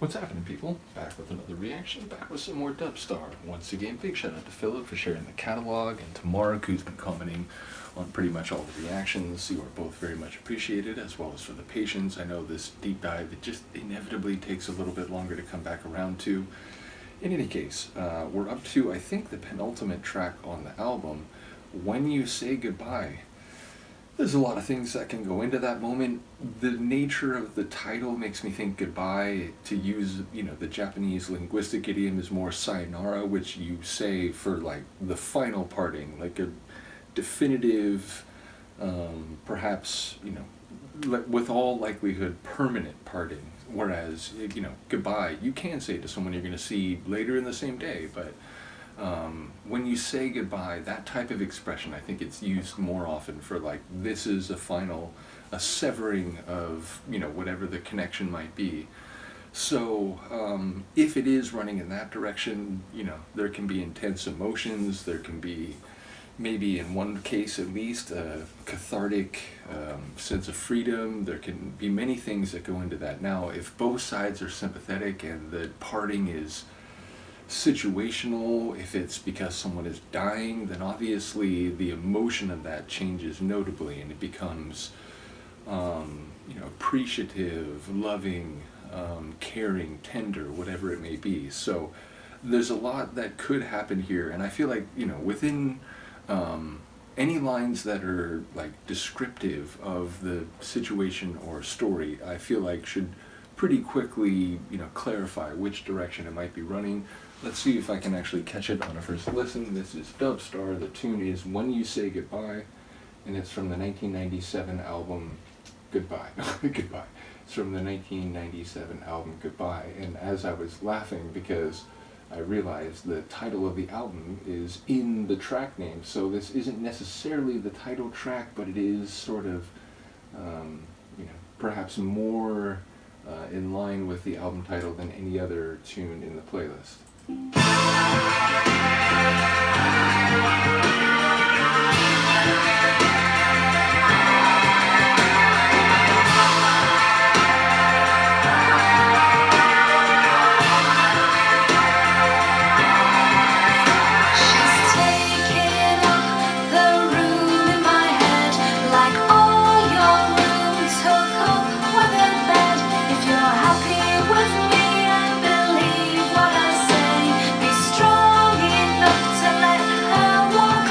What's happening, people? Back with another reaction, back with some more Dubstar. Once again, big shout out to Philip for sharing the catalog, and to Mark, who's been commenting on pretty much all the reactions. You are both very much appreciated, as well as for the patience. I know this deep dive, it just inevitably takes a little bit longer to come back around to. In any case, we're up to, I think, the penultimate track on the album, When You Say Goodbye. There's a lot of things that can go into that moment. The nature of the title makes me think goodbye. To use, the Japanese linguistic idiom is more sayonara, which you say for like the final parting, like a definitive, perhaps, with all likelihood permanent parting. Whereas, goodbye, you can say to someone you're going to see later in the same day, but when you say goodbye, that type of expression, I think it's used more often for like, this is a severing of, whatever the connection might be. So, if it is running in that direction, there can be intense emotions, there can be, maybe in one case at least, a cathartic sense of freedom. There can be many things that go into that. Now, if both sides are sympathetic and the parting is situational, if it's because someone is dying, then obviously the emotion of that changes notably, and it becomes appreciative, loving, caring, tender, whatever it may be. So there's a lot that could happen here, and I feel like within any lines that are like descriptive of the situation or story, I feel like should pretty quickly clarify which direction it might be running. Let's see if I can actually catch it on a first listen. This is Dubstar. The tune is When You Say Goodbye, and it's from the 1997 album Goodbye. Goodbye. It's from the 1997 album Goodbye, and as I was laughing because I realized the title of the album is in the track name, so this isn't necessarily the title track, but it is sort of, perhaps more in line with the album title than any other tune in the playlist. Strong enough to let her walk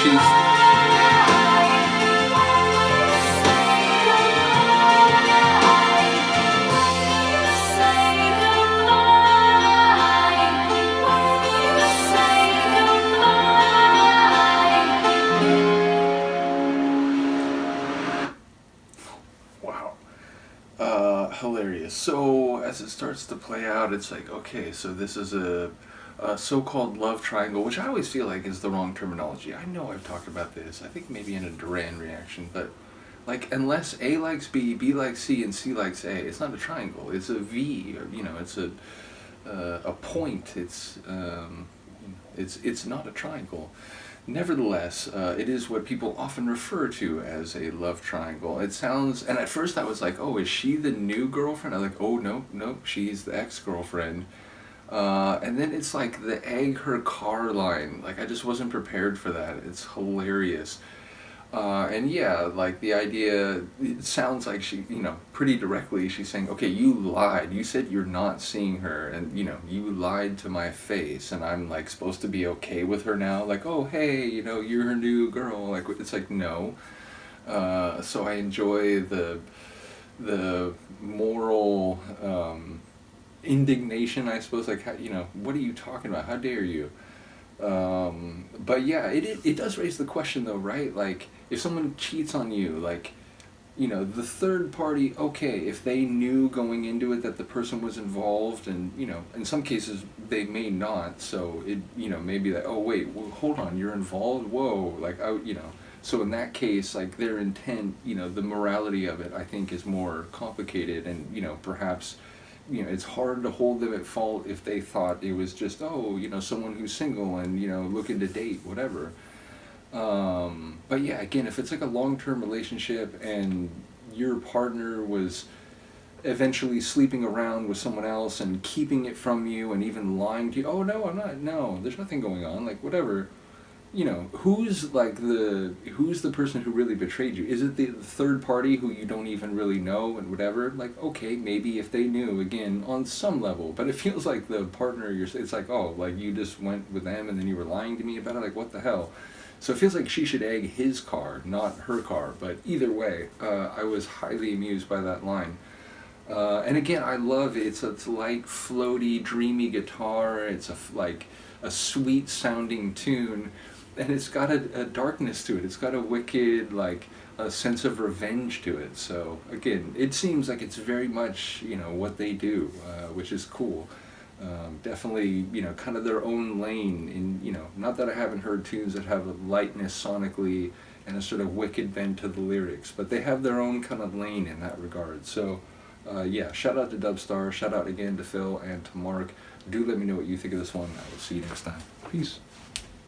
Wow. Hilarious. So as it starts to play out, it's like, okay, so this is a so-called love triangle, which I always feel like is the wrong terminology. I know I've talked about this. I think maybe in a Duran reaction, but like unless A likes B, B likes C, and C likes A, it's not a triangle. It's a V. Or, it's a point. It's not a triangle. Nevertheless, it is what people often refer to as a love triangle. It sounds, and at first I was like, oh, is she the new girlfriend? I was like, oh, no, she's the ex-girlfriend. And then it's like the egg her car line. Like, I just wasn't prepared for that. It's hilarious. And yeah, like the idea, it sounds like she, pretty directly, she's saying, okay, you lied. You said you're not seeing her, and, you lied to my face, and I'm, like, supposed to be okay with her now? Like, oh, hey, you're her new girl. Like, it's like, no. So I enjoy the moral indignation, I suppose, like, what are you talking about? How dare you? But yeah, it does raise the question though, right? Like, if someone cheats on you, like, the third party, okay, if they knew going into it that the person was involved, and, in some cases they may not, so it, maybe that, oh wait, well, hold on, you're involved? Whoa, like, so in that case, like, their intent, the morality of it, I think, is more complicated, and, perhaps, it's hard to hold them at fault if they thought it was just, oh, someone who's single and, looking to date, whatever. But yeah, again, if it's like a long-term relationship and your partner was eventually sleeping around with someone else and keeping it from you and even lying to you, oh, no, I'm not, no, there's nothing going on, like, whatever. Who's the person who really betrayed you? Is it the third party who you don't even really know and whatever? Like, okay, maybe if they knew, again, on some level, but it feels like the partner, it's like, oh, like you just went with them and then you were lying to me about it, like, what the hell? So it feels like she should egg his car, not her car, but either way, I was highly amused by that line. And again, I love it. It's like floaty, dreamy guitar, it's like a sweet sounding tune, and it's got a darkness to it. It's got a wicked, like, a sense of revenge to it. So again, it seems like it's very much, what they do, which is cool. Definitely, kind of their own lane in, not that I haven't heard tunes that have a lightness sonically and a sort of wicked bend to the lyrics, but they have their own kind of lane in that regard. So yeah, shout out to Dubstar, shout out again to Phil and to Mark. Do let me know what you think of this one. I will see you next time. Peace.